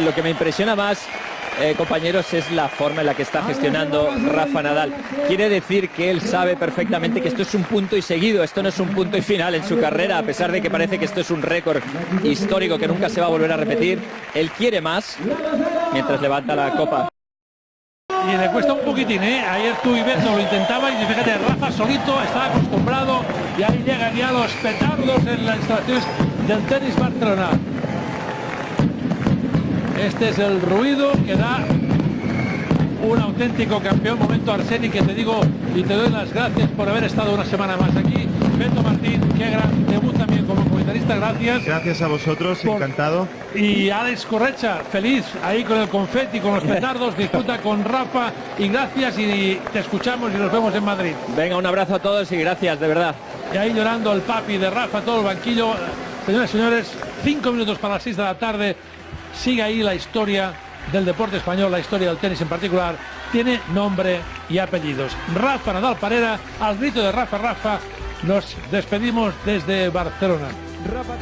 Lo que me impresiona más, compañeros, es la forma en la que está gestionando Rafa Nadal. Quiere decir que él sabe perfectamente que esto es un punto y seguido, esto no es un punto y final en su carrera, a pesar de que parece que esto es un récord histórico que nunca se va a volver a repetir. Él quiere más mientras levanta la copa. Y le cuesta un poquitín, ¿eh? Ayer tú y Beto lo intentaba y fíjate, Rafa solito estaba acostumbrado y ahí llegan ya los petardos en las instalaciones del Tenis Barcelona. Este es el ruido que da un auténtico campeón. Momento, Arseni, que te digo y te doy las gracias por haber estado una semana más aquí. Beto Martín, qué gran debut también como comentarista, gracias. Gracias a vosotros, encantado. Y Alex Correcha, feliz ahí con el confeti, con los petardos, disfruta con Rafa y gracias, y te escuchamos y nos vemos en Madrid. Venga, un abrazo a todos y gracias, de verdad. Y ahí llorando el papi de Rafa, todo el banquillo. Señoras y señores, 5 minutos para las 6 de la tarde. Sigue ahí la historia del deporte español, la historia del tenis en particular. Tiene nombre y apellidos. Rafa Nadal Parera, al grito de Rafa, Rafa, nos despedimos desde Barcelona. Rafa,